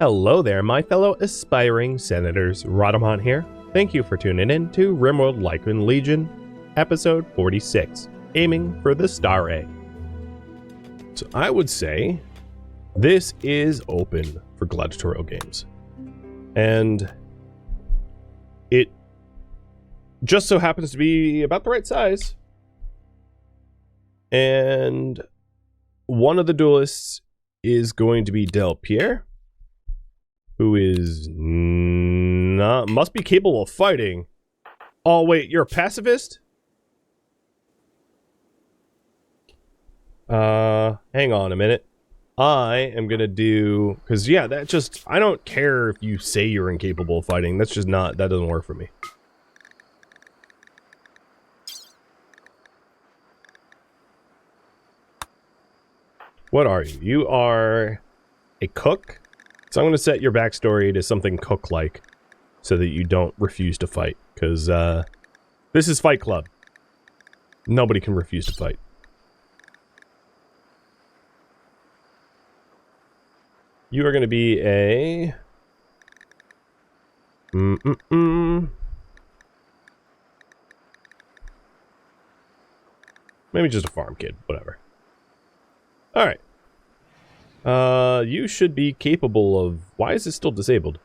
Hello there, my fellow aspiring senators. Rhadamant here. Thank you for tuning in to RimWorld Lycan Legion, episode 46, aiming for the Starae. So I would say this is open for gladiatorial games. And it just so happens to be about the right size. And one of the duelists is going to be Del Pierre, who is must be capable of fighting. Oh wait, you're a pacifist? Hang on a minute. I am gonna do, because yeah, that just, I don't care if you say you're incapable of fighting. That's just not, that doesn't work for me. What are you? You are a cook? So I'm going to set your backstory to something cook-like, so that you don't refuse to fight, because this is Fight Club. Nobody can refuse to fight. You are going to be a... Maybe just a farm kid, whatever. Alright. You should be capable of... Why is this still disabled?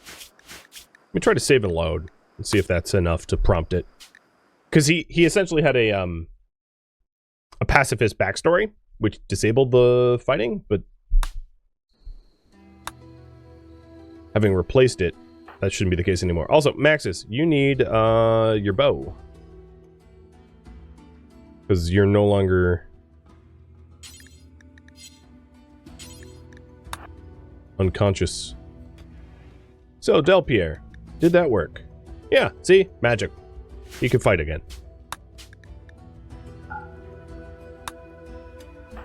Let me try to save and load and see if that's enough to prompt it. Because he essentially had a pacifist backstory, which disabled the fighting, but having replaced it, that shouldn't be the case anymore. Also, Maxis, you need your bow. Because you're no longer... unconscious. So, Del Pierre, did that work? Yeah, see? Magic. He can fight again.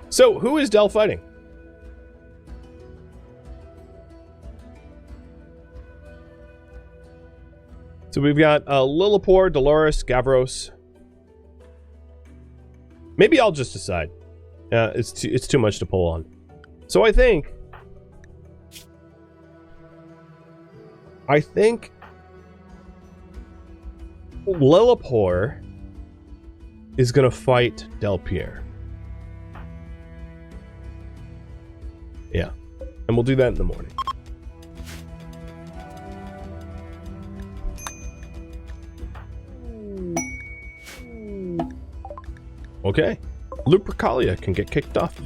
So, who is Del fighting? So we've got Lillipore, Dolores, Gavros. Maybe I'll just decide. It's too much to pull on. So I think Lillipore is gonna fight Del Pierre. Yeah. And we'll do that in the morning. Okay. Lupercalia can get kicked off.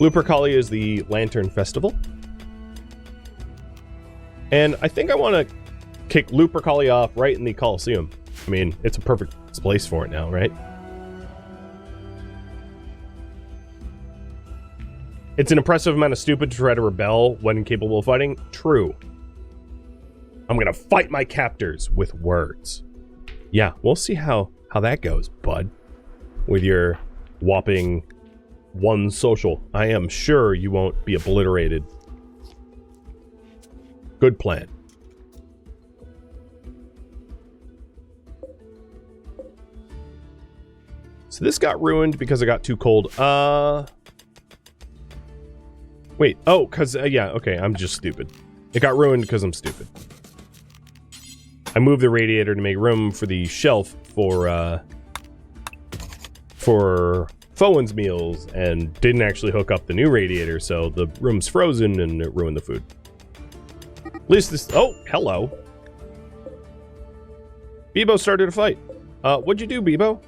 Lupercalia is the Lantern Festival. And I think I want to kick Lupercalia off right in the Colosseum. I mean, it's a perfect place for it now, right? It's an impressive amount of stupid to try to rebel when incapable of fighting. True. I'm going to fight my captors with words. Yeah, we'll see how that goes, bud. With your whopping one social. I am sure you won't be obliterated. Good plan. So this got ruined because it got too cold. Wait. Oh, because, yeah, okay, I'm just stupid. It got ruined because I'm stupid. I moved the radiator to make room for the shelf for Fowen's meals and didn't actually hook up the new radiator, so the room's frozen and it ruined the food. At least this... Oh, hello. Bebo started a fight. What'd you do, Bebo?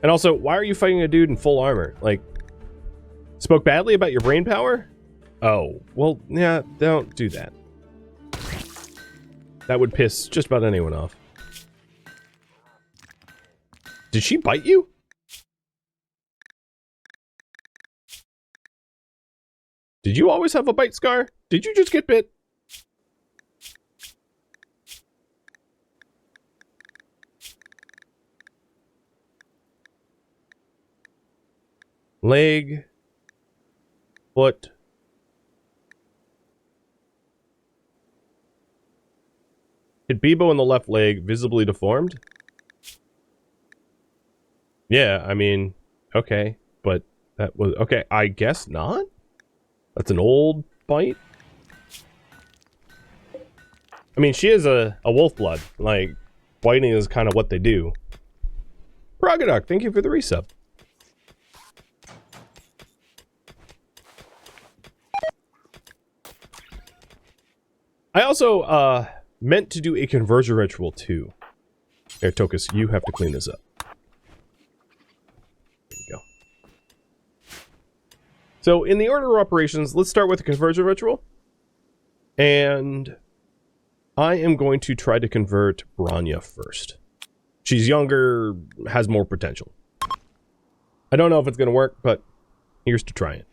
And also, why are you fighting a dude in full armor? Like, spoke badly about your brain power? Oh, well, yeah, don't do that. That would piss just about anyone off. Did she bite you? Did you always have a bite scar? Did you just get bit? Leg. Foot. Hit Bebo in the left leg, visibly deformed? Yeah, I mean, okay, but that was... Okay, I guess not? That's an old bite. I mean, she is a wolf blood. Like, biting is kind of what they do. Rogadoc, thank you for the resub. I also meant to do a conversion ritual too. Here, Tokus, you have to clean this up. There you go. So, in the order of operations, let's start with the conversion ritual. And I am going to try to convert Branya first. She's younger, has more potential. I don't know if it's going to work, but here's to try it.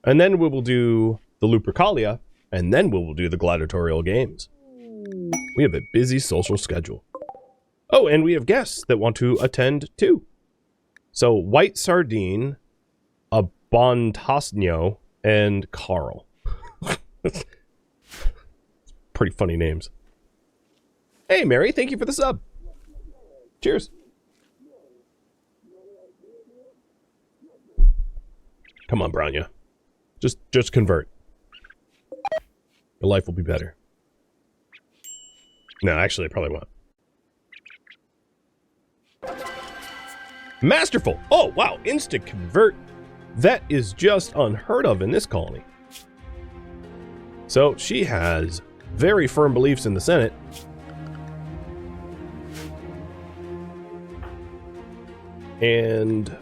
And then we will do the Lupercalia, and then we will do the gladiatorial games. We have a busy social schedule. Oh, and we have guests that want to attend too. So, White Sardine, a Bontasnio, and Carl. Pretty funny names. Hey, Mary, thank you for the sub. Cheers. Come on, Branya. Just convert. Your life will be better. No, actually, I probably won't. Masterful! Oh, wow, instant convert. That is just unheard of in this colony. So, she has very firm beliefs in the Senate. And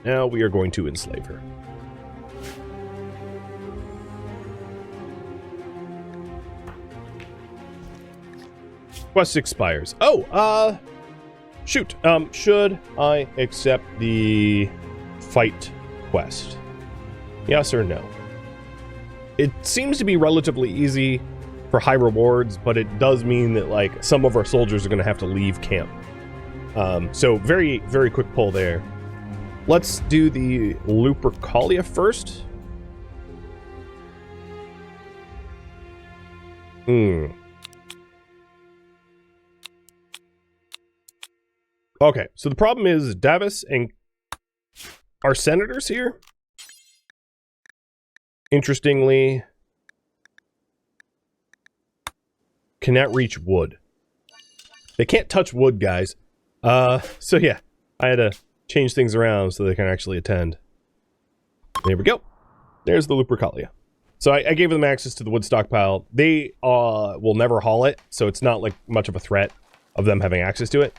now we are going to enslave her. Quest expires. Oh, shoot. Should I accept the fight quest? Yes or no? It seems to be relatively easy for high rewards, but it does mean that, like, some of our soldiers are going to have to leave camp. So very, very quick poll there. Let's do the Lupercalia first. Okay, so the problem is Davis and our senators here, interestingly, cannot reach wood. They can't touch wood, guys. So yeah, I had to change things around so they can actually attend. There we go. There's the Lupercalia. So I gave them access to the wood stockpile. They will never haul it, so it's not like much of a threat of them having access to it.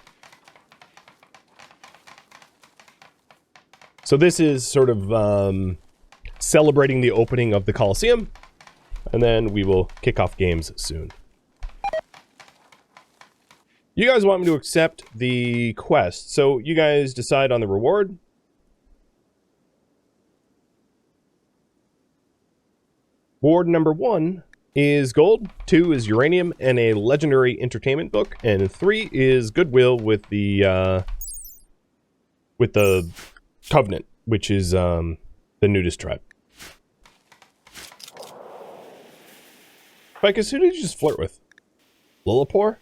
So this is sort of celebrating the opening of the Colosseum, and then we will kick off games soon. You guys want me to accept the quest, so you guys decide on the reward. Reward number 1 is gold, 2 is uranium and a legendary entertainment book, and 3 is goodwill with the Covenant, which is the nudist tribe. Vicus, who did you just flirt with? Lillipore?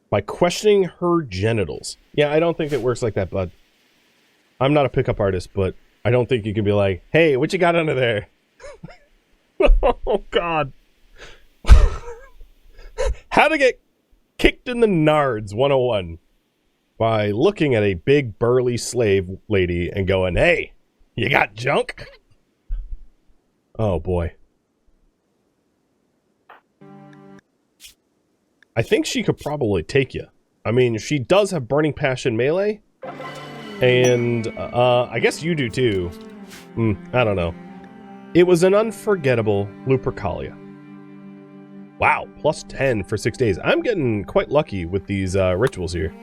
By questioning her genitals. Yeah, I don't think it works like that, bud. I'm not a pickup artist, but I don't think you can be like, hey, what you got under there? Oh, God. How to get kicked in the nards 101. By looking at a big burly slave lady and going, hey, you got junk? Oh, boy. I think she could probably take you. I mean, she does have Burning Passion melee. And, I guess you do too. I don't know. It was an unforgettable Lupercalia. Wow, plus 10 for 6 days. I'm getting quite lucky with these rituals here.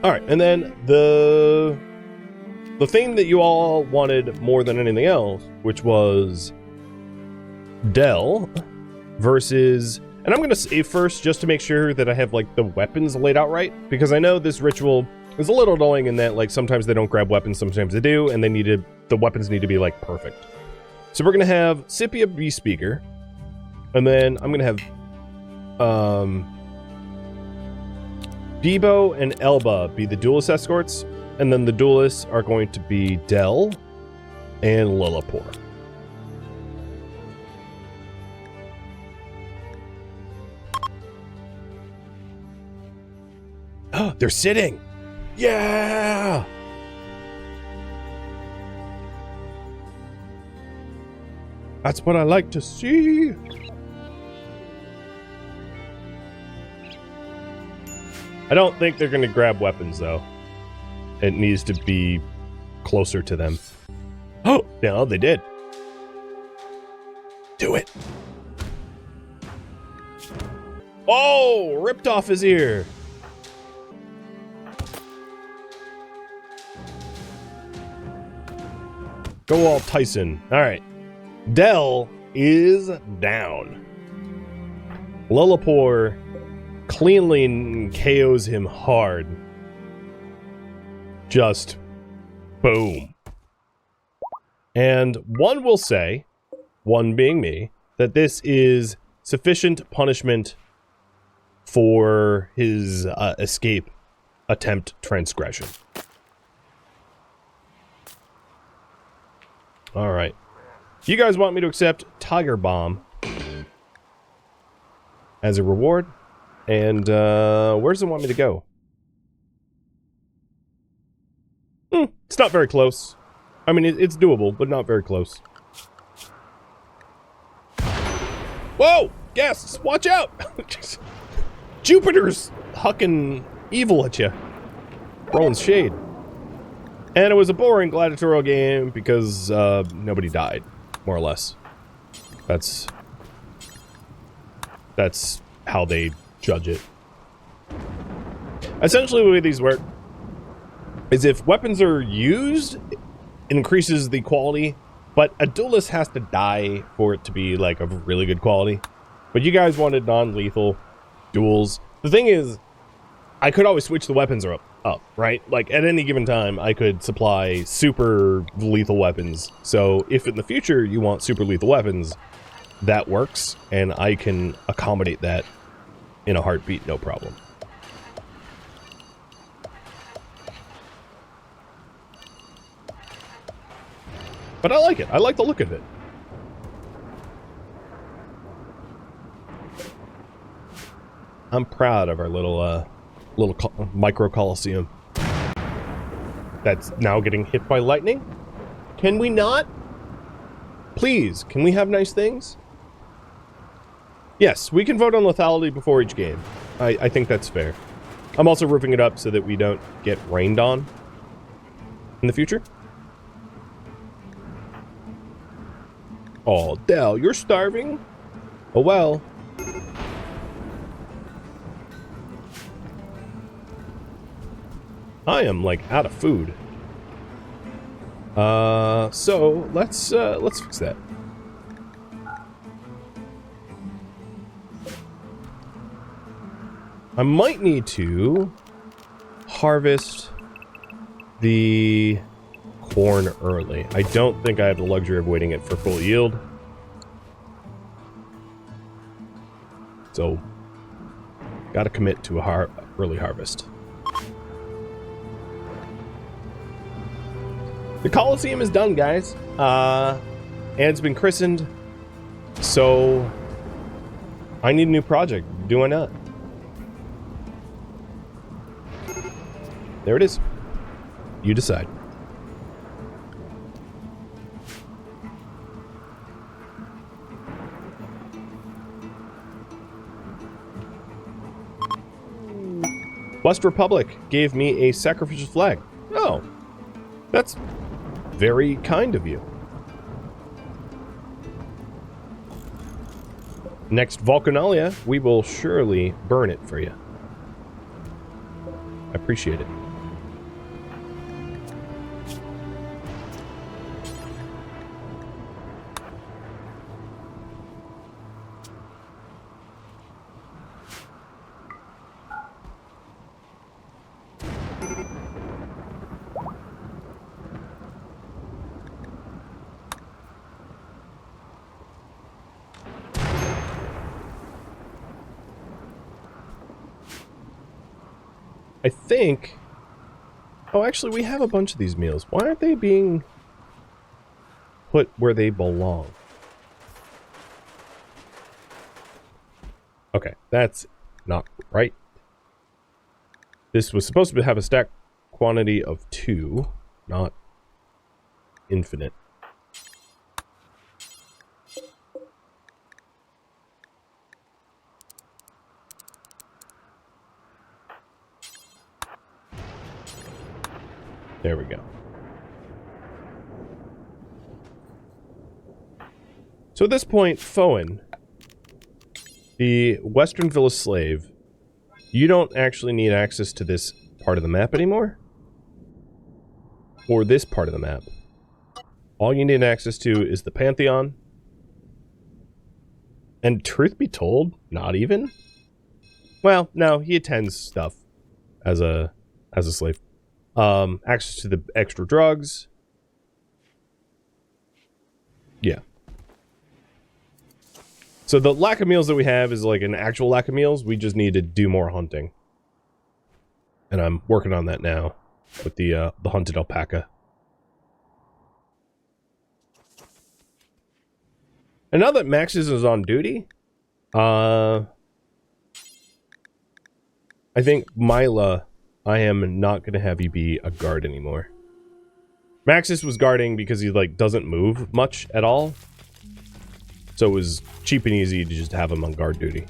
Alright, and then the thing that you all wanted more than anything else, which was Dell versus, and I'm going to save first just to make sure that I have like the weapons laid out right, because I know this ritual is a little annoying in that like sometimes they don't grab weapons, sometimes they do, and the weapons need to be like perfect. So we're going to have Scipia Beespeaker, and then I'm going to have Debo and Elba be the duelist escorts, and then the duelists are going to be Del and Lillipore. Oh, they're sitting! Yeah! That's what I like to see! I don't think they're gonna grab weapons, though. It needs to be closer to them. Oh, no, they did. Do it. Oh, ripped off his ear. Go all Tyson. All right. Del is down. Lillipore cleanly KOs him hard. Just boom. And one will say, one being me, that this is sufficient punishment for his escape attempt transgression. All right. You guys want me to accept Tiger Bomb as a reward? And where does it want me to go? It's not very close. I mean, it's doable, but not very close. Whoa! Guests, watch out! Jupiter's hucking evil at you. Throwing shade. And it was a boring gladiatorial game because nobody died, more or less. That's how they judge it. Essentially, the way these work is if weapons are used, it increases the quality, but a duelist has to die for it to be like of really good quality. But you guys wanted non-lethal duels. The thing is, I could always switch the weapons up, right? Like, at any given time, I could supply super lethal weapons. So, if in the future you want super lethal weapons, that works, and I can accommodate that in a heartbeat, no problem. But I like it. I like the look of it. I'm proud of our little micro coliseum that's now getting hit by lightning. Can we not? Please, can we have nice things? Yes, we can vote on lethality before each game. I think that's fair. I'm also roofing it up so that we don't get rained on in the future. Oh, Del, you're starving? Oh well. I am like out of food. So let's fix that. I might need to harvest the corn early. I don't think I have the luxury of waiting it for full yield. So, gotta commit to a early harvest. The Coliseum is done, guys. And it's been christened. So, I need a new project. Do I not? There it is. You decide. West Republic gave me a sacrificial flag. Oh, that's very kind of you. Next Vulcanalia, we will surely burn it for you. I appreciate it. think... Oh, actually, we have a bunch of these meals. Why aren't they being put where they belong? Okay, that's not right. This was supposed to have a stack quantity of 2, not infinite. There we go. So at this point, Foen, the Western Villa slave, you don't actually need access to this part of the map anymore. Or this part of the map. All you need access to is the Pantheon. And truth be told, not even. Well, no, he attends stuff as a slave. Access to the extra drugs. Yeah. So the lack of meals that we have is like an actual lack of meals. We just need to do more hunting. And I'm working on that now with the hunted alpaca. And now that Maxis is on duty, I think Mila, I am not going to have you be a guard anymore. Maxis was guarding because he like doesn't move much at all. So it was cheap and easy to just have him on guard duty.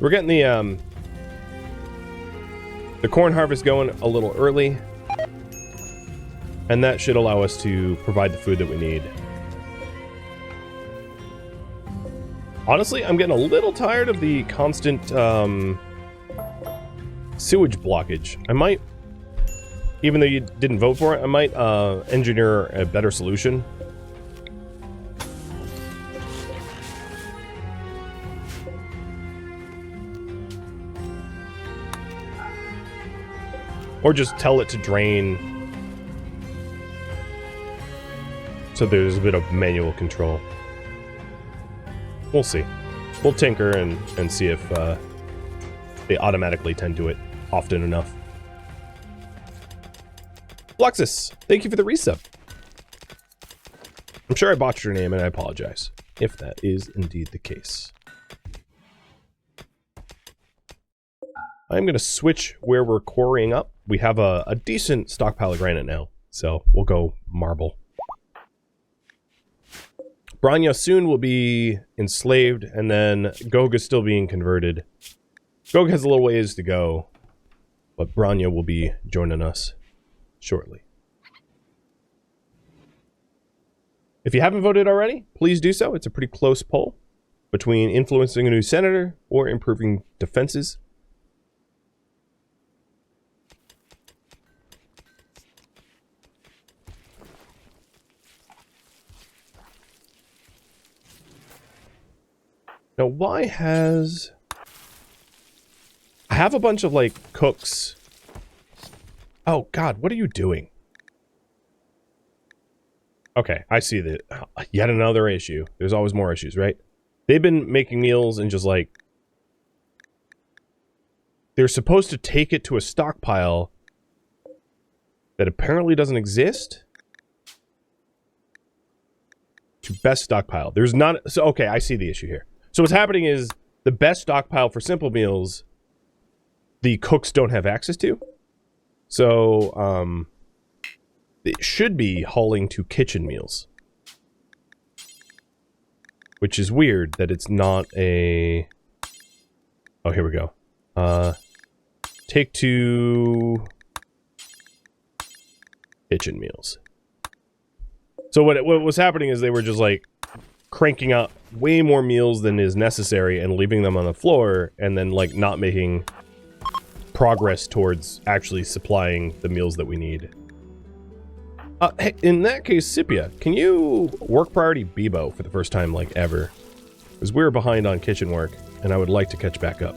We're getting the corn harvest going a little early. And that should allow us to provide the food that we need. Honestly, I'm getting a little tired of the constant sewage blockage. I might, even though you didn't vote for it, I might engineer a better solution. Or just tell it to drain. So there's a bit of manual control. We'll see. We'll tinker and see if they automatically tend to it often enough. Fluxus, thank you for the resub. I'm sure I botched your name and I apologize, if that is indeed the case. I'm going to switch where we're quarrying up. We have a decent stockpile of granite now, so we'll go marble. Branya soon will be enslaved, and then Gog is still being converted. Gog has a little ways to go, but Branya will be joining us shortly. If you haven't voted already, please do so. It's a pretty close poll between influencing a new senator or improving defenses. Now, why has... I have a bunch of, like, cooks. Oh, God, what are you doing? Okay, I see that. Yet another issue. There's always more issues, right? They've been making meals and just, like... They're supposed to take it to a stockpile that apparently doesn't exist. To best stockpile. There's not... So, okay, I see the issue here. So what's happening is the best stockpile for simple meals, the cooks don't have access to. So, it should be hauling to kitchen meals. Which is weird that it's not a... Oh, here we go. Take to kitchen meals. So what was happening is they were just like cranking out way more meals than is necessary and leaving them on the floor and then like not making progress towards actually supplying the meals that we need. Hey, in that case, Scipia, can you work priority Bebo for the first time like ever? Because we're behind on kitchen work and I would like to catch back up.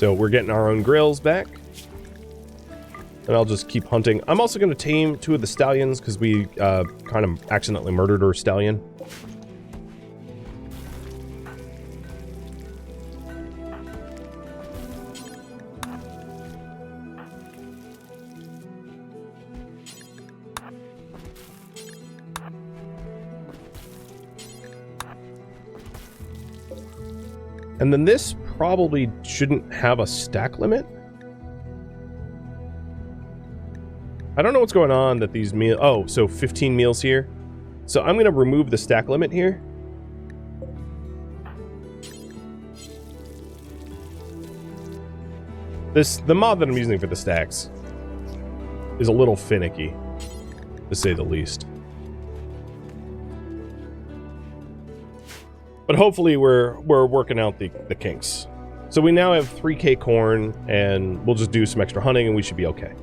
So we're getting our own grills back. And I'll just keep hunting. I'm also going to tame 2 of the stallions because we kind of accidentally murdered our stallion. And then this probably shouldn't have a stack limit. I don't know what's going on that these meals... Oh, so 15 meals here. So I'm going to remove the stack limit here. The mod that I'm using for the stacks is a little finicky, to say the least. But hopefully we're working out the kinks. So we now have 3k corn, and we'll just do some extra hunting and we should be okay.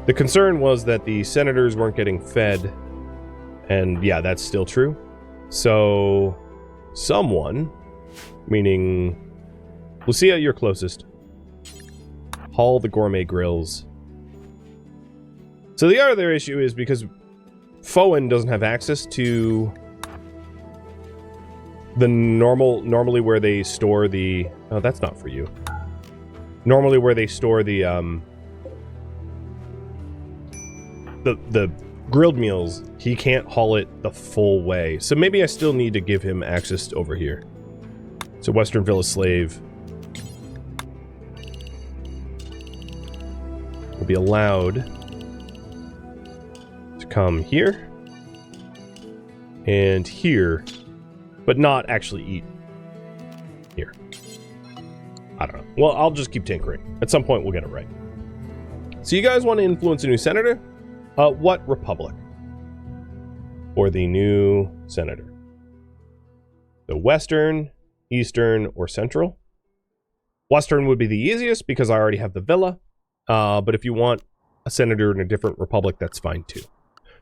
The concern was that the senators weren't getting fed, and yeah, that's still true. So someone, meaning Lucia, you're closest, haul the gourmet grills. So the other issue is because Fowen doesn't have access to the normally where they store the... Oh, that's not for you. Normally where they store the grilled meals, he can't haul it the full way. So maybe I still need to give him access to over here. So Western Villa Slave will be allowed to come here and here, but not actually eat here. I don't know. Well, I'll just keep tinkering. At some point, we'll get it right. So you guys want to influence a new senator? What republic? Or the new senator? The Western, Eastern, or Central? Western would be the easiest because I already have the villa. But if you want a senator in a different republic, that's fine too.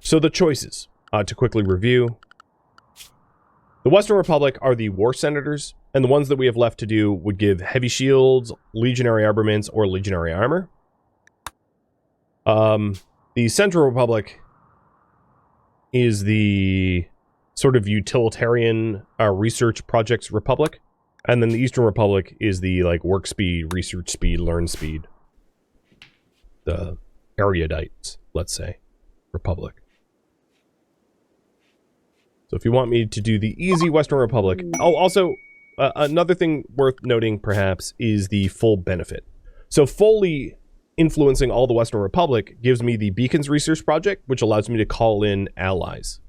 So the choices, to quickly review. The Western Republic are the war senators, and the ones that we have left to do would give heavy shields, legionary armaments, or legionary armor. The Central Republic is the sort of utilitarian research projects republic, and then the Eastern Republic is the like work speed, research speed, learn speed. The erudites, let's say, republic. So if you want me to do the easy Western Republic... Oh, also, another thing worth noting, perhaps, is the full benefit. So fully influencing all the Western Republic gives me the Beacons Research Project, which allows me to call in allies.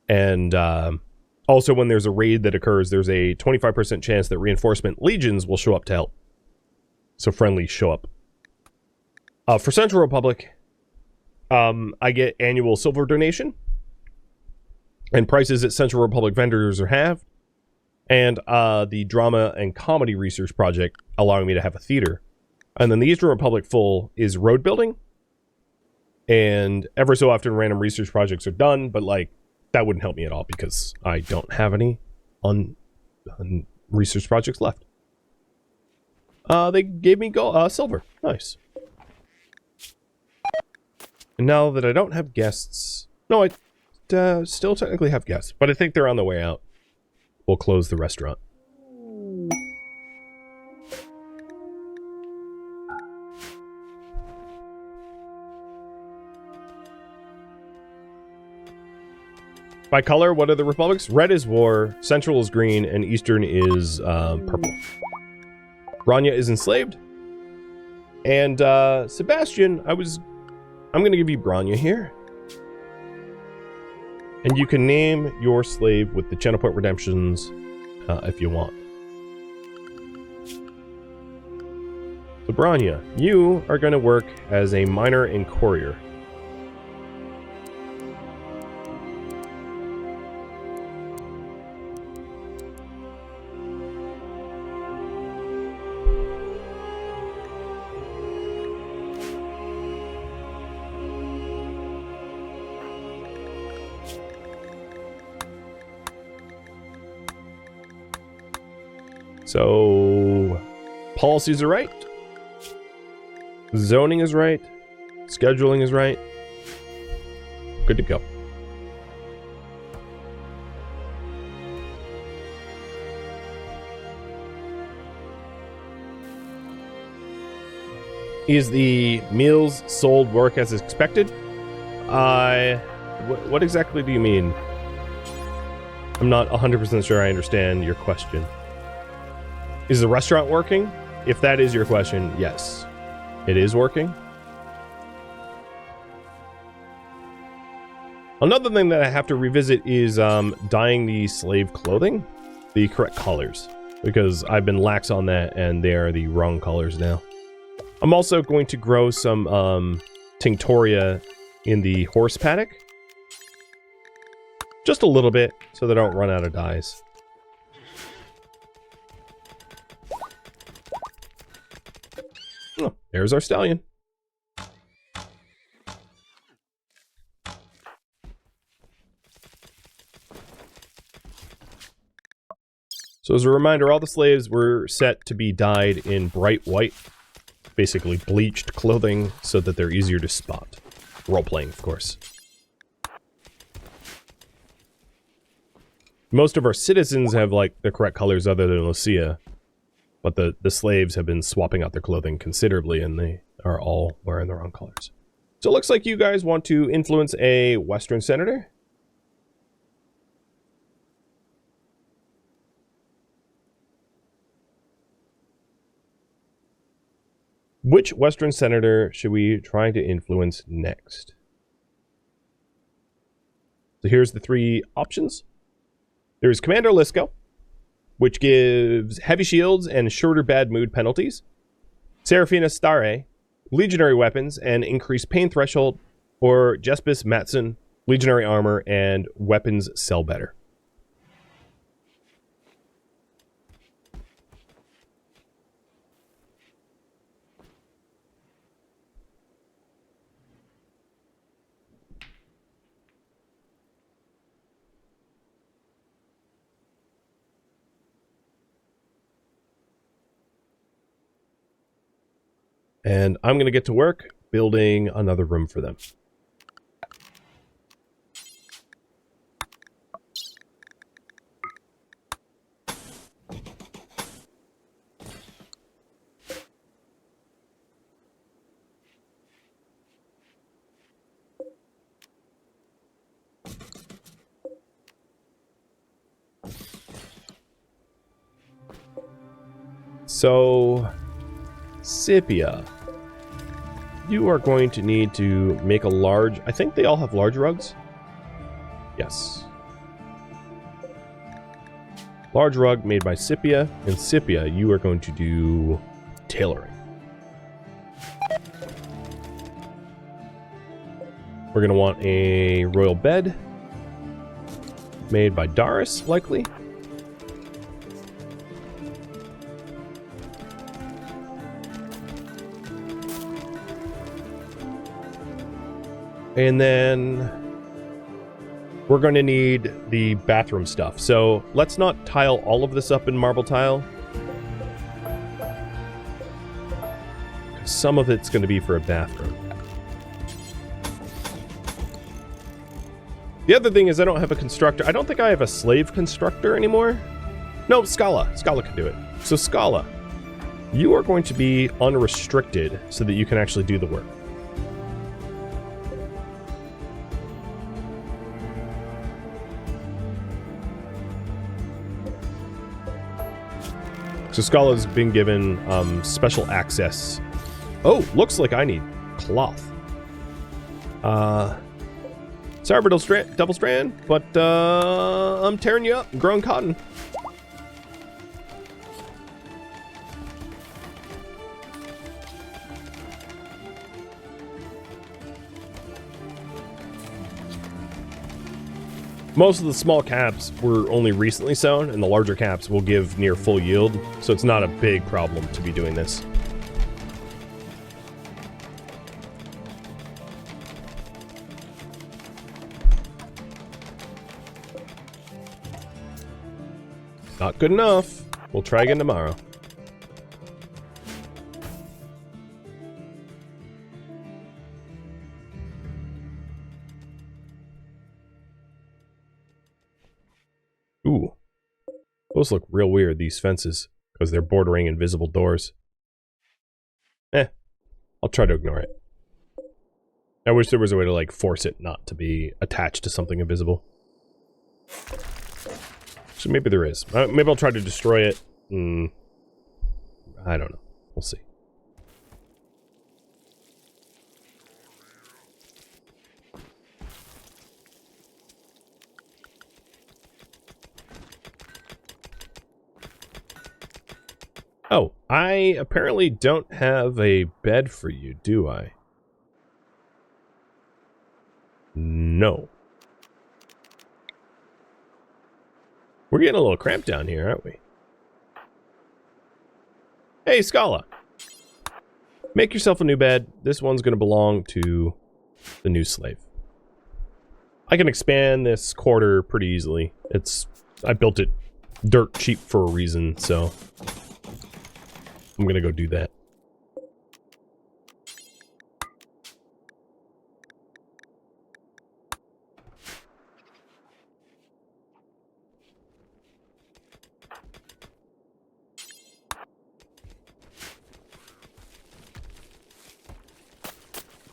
And also when there's a raid that occurs, there's a 25% chance that reinforcement legions will show up to help. So friendlies show up. For Central Republic, I get annual silver donation. And prices at Central Republic vendors are halved. And the Drama and Comedy Research Project allowing me to have a theater. And then the Eastern Republic full is road building. And ever so often random research projects are done, but like that wouldn't help me at all because I don't have any on research projects left. They gave me silver. Nice. And now that I don't have guests... No, I still technically have guests, but I think they're on the way out. We'll close the restaurant. By color, what are the republics? Red is war, Central is green, and Eastern is purple. Rania is enslaved. And Sebastian, I'm going to give you Branya here. And you can name your slave with the channel point redemptions if you want. So Branya, you are going to work as a miner and courier. So Policies are right. Zoning is right. Scheduling is right. Good to go. Is the meals sold work as expected? What exactly do you mean? I'm not 100% sure I understand your question. Is the restaurant working? If that is your question, yes. It is working. Another thing that I have to revisit is dyeing the slave clothing the correct colors, because I've been lax on that and they are the wrong colors now. I'm also going to grow some tinctoria in the horse paddock. Just a little bit, so they don't run out of dyes. Oh, there's our stallion. So as a reminder, all the slaves were set to be dyed in bright white, basically bleached clothing, so that they're easier to spot. Role-playing, of course. Most of our citizens have, like, the correct colors other than Lucia, but the slaves have been swapping out their clothing considerably, and they are all wearing the wrong colors. So it looks like you guys want to influence a Western senator. Which Western senator should we try to influence next? So here's the three options. There's Commander Lisco, which gives heavy shields and shorter bad mood penalties. Serafina Starae, legionary weapons and increased pain threshold. Or Jespis Matson, legionary armor and weapons sell better. And I'm going to get to work building another room for them. So, Scipia, you are going to need to make a large... I think they all have large rugs. Yes. Large rug made by Scipia. And Scipia, you are going to do tailoring. We're going to want a royal bed made by Darius, likely. And then we're going to need the bathroom stuff. So let's not tile all of this up in marble tile. Some of it's going to be for a bathroom. The other thing is I don't have a constructor. I don't think I have a slave constructor anymore. No, Scala. Scala can do it. So Scala, you are going to be unrestricted so that you can actually do the work. So Scala's been given special access. Oh, looks like I need cloth. Sorry, double strand, but I'm tearing you up and growing cotton. Most of the small caps were only recently sown, and the larger caps will give near full yield, so it's not a big problem to be doing this. Not good enough. We'll try again tomorrow. Ooh. Those look real weird, these fences, because they're bordering invisible doors. I'll try to ignore it. I wish there was a way to, like, force it not to be attached to something invisible. So maybe there is. Maybe I'll try to destroy it. I don't know. We'll see. Oh, I apparently don't have a bed for you, do I? No. We're getting a little cramped down here, aren't we? Hey, Scala. Make yourself a new bed. This one's going to belong to the new slave. I can expand this quarter pretty easily. I built it dirt cheap for a reason, so I'm going to go do that.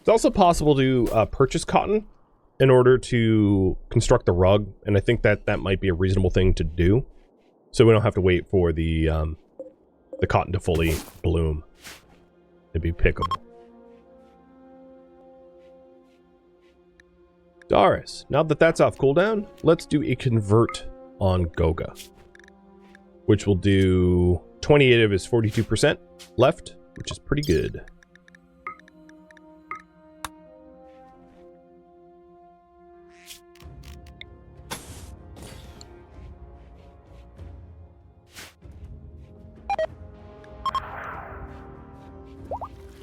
It's also possible to purchase cotton in order to construct the rug, and I think that that might be a reasonable thing to do, so we don't have to wait for the cotton to fully bloom. It'd be pickable. Doris, now that that's off cooldown, let's do a convert on Goga, which will do 28 of his 42% left, which is pretty good.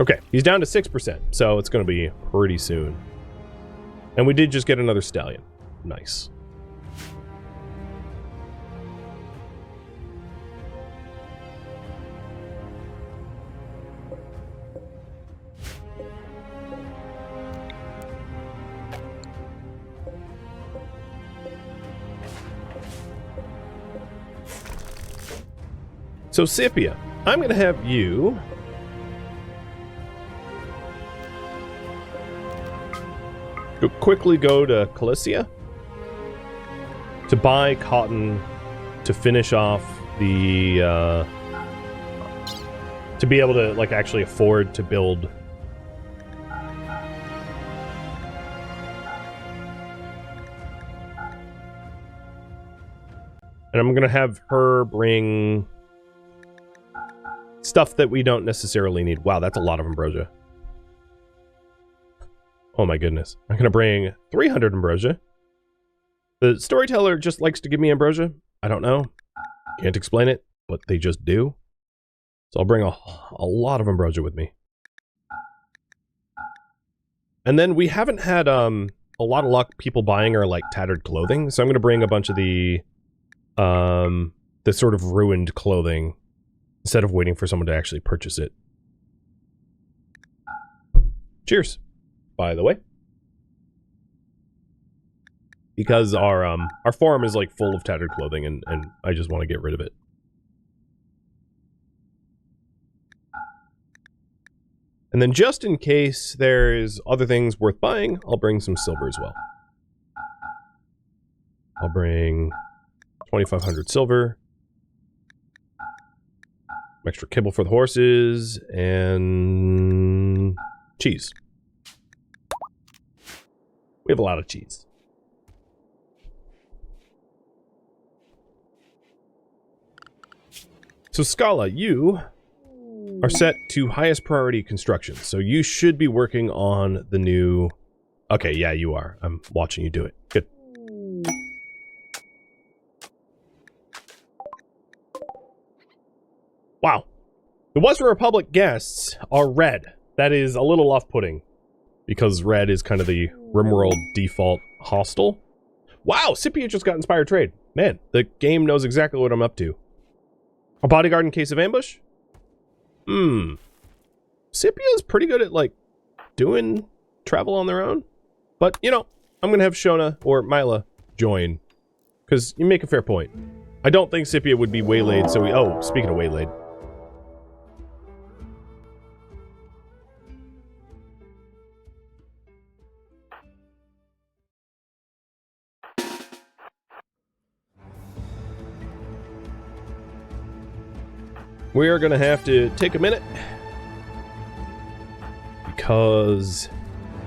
Okay, he's down to 6%, so it's going to be pretty soon. And we did just get another stallion. Nice. So, Scipia, I'm going to have you quickly go to Calicia to buy cotton to finish off the to be able to like actually afford to build and I'm gonna have her bring stuff that we don't necessarily need. Wow, that's a lot of ambrosia. Oh my goodness. I'm going to bring 300 ambrosia. The storyteller just likes to give me ambrosia. I don't know. Can't explain it, but they just do. So I'll bring a lot of ambrosia with me. And then we haven't had a lot of luck people buying our like tattered clothing. So I'm going to bring a bunch of the sort of ruined clothing instead of waiting for someone to actually purchase it. Cheers. By the way, because our farm is like full of tattered clothing and I just want to get rid of it. And then just in case there's other things worth buying, I'll bring some silver as well. I'll bring 2,500 silver, extra kibble for the horses, and cheese. We have a lot of cheese. So Scala, you are set to highest priority construction. So you should be working on the new... Okay, yeah, you are. I'm watching you do it. Good. Wow. The Western Republic guests are red. That is a little off-putting. Because red is kind of the RimWorld default hostile. Wow, Scipia just got inspired trade. Man, the game knows exactly what I'm up to. A bodyguard in case of ambush? Scipia's pretty good at, like, doing travel on their own. But, you know, I'm going to have Shona or Mila join Because you make a fair point. I don't think Scipia would be waylaid, so we... Oh, speaking of waylaid. We are going to have to take a minute. Because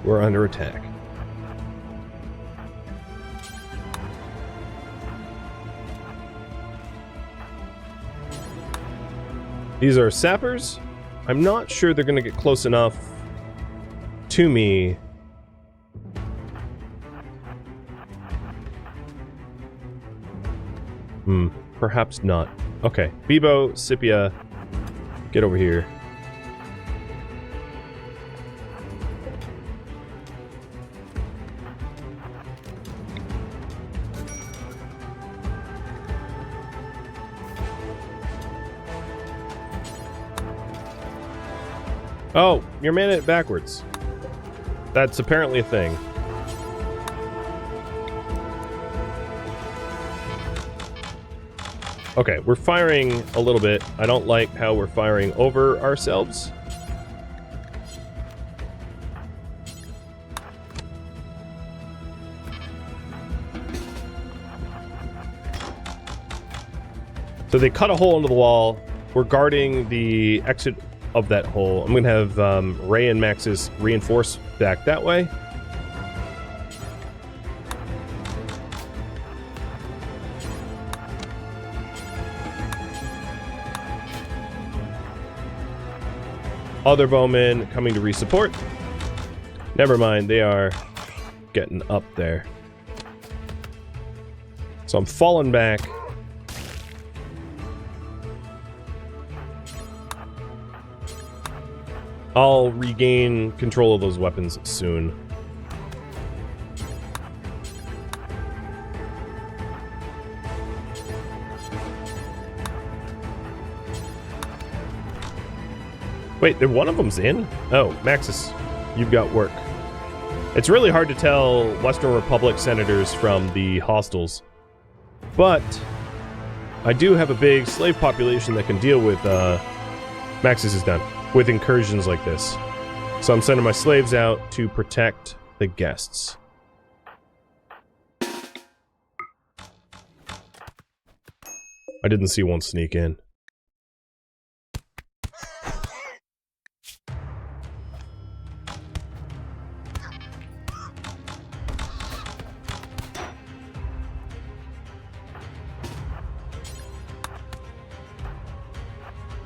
we're under attack. These are sappers. I'm not sure they're going to get close enough to me. Perhaps not. Okay, Bebo, Scipia, get over here. Oh, you're manning it backwards. That's apparently a thing. Okay, we're firing a little bit. I don't like how we're firing over ourselves. So they cut a hole into the wall. We're guarding the exit of that hole. I'm going to have Ray and Maxis reinforce back that way. Other bowmen coming to resupport. Never mind, they are getting up there. So I'm falling back. I'll regain control of those weapons soon. Wait, one of them's in? Oh, Maxis, you've got work. It's really hard to tell Western Republic senators from the hostiles. But I do have a big slave population that can deal with, Maxis is done, with incursions like this. So I'm sending my slaves out to protect the guests. I didn't see one sneak in.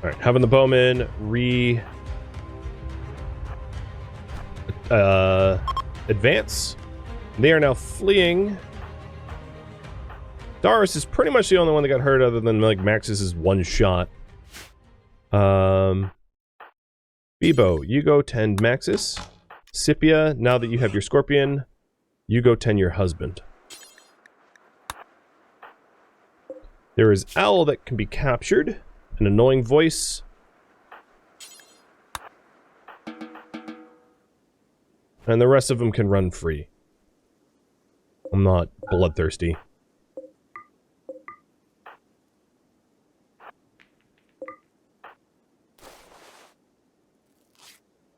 Alright, having the bowmen advance. They are now fleeing. Darius is pretty much the only one that got hurt other than like Maxis' one shot. Bebo, you go tend Maxis. Scipia, now that you have your scorpion, you go tend your husband. There is Owl that can be captured. An annoying voice. And the rest of them can run free. I'm not bloodthirsty.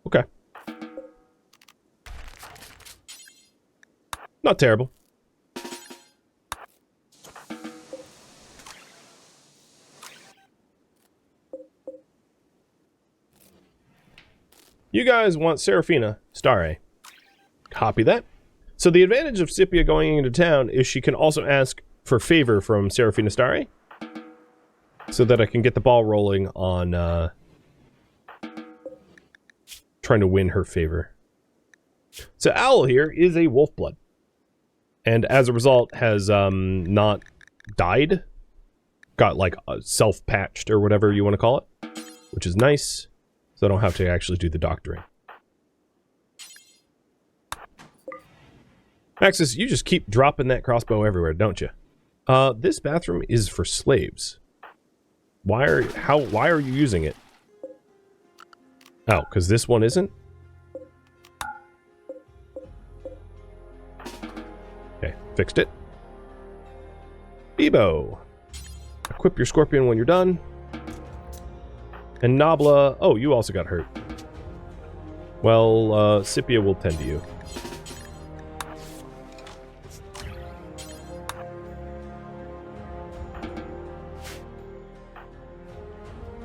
Okay. Not terrible. You guys want Seraphina Starae. Copy that. So the advantage of Scipia going into town is she can also ask for favor from Seraphina Starae. So that I can get the ball rolling on trying to win her favor. So Owl here is a wolf blood. And as a result has not died. Got like self-patched or whatever you want to call it. Which is nice. So I don't have to actually do the doctoring. Maxis, you just keep dropping that crossbow everywhere, don't you? This bathroom is for slaves. Why are you using it? Oh, because this one isn't? Okay, fixed it. Bebo. Equip your scorpion when you're done. And Nabla, oh, you also got hurt. Well, Scipia will tend to you.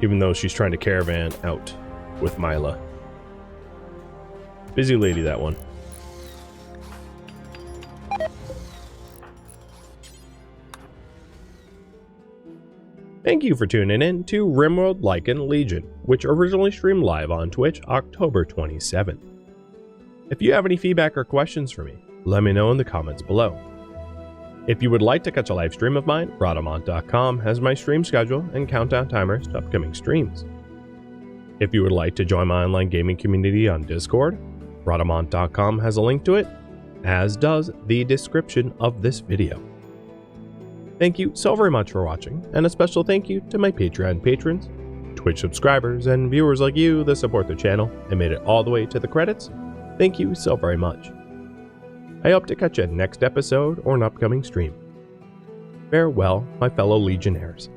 Even though she's trying to caravan out with Mila. Busy lady, that one. Thank you for tuning in to RimWorld Lycan Legion, which originally streamed live on Twitch October 27th. If you have any feedback or questions for me, let me know in the comments below. If you would like to catch a live stream of mine, Rhadamant.com has my stream schedule and countdown timers to upcoming streams. If you would like to join my online gaming community on Discord, Rhadamant.com has a link to it, as does the description of this video. Thank you so very much for watching, and a special thank you to my Patreon patrons, Twitch subscribers, and viewers like you that support the channel and made it all the way to the credits. Thank you so very much. I hope to catch you next episode or an upcoming stream. Farewell, my fellow Legionnaires.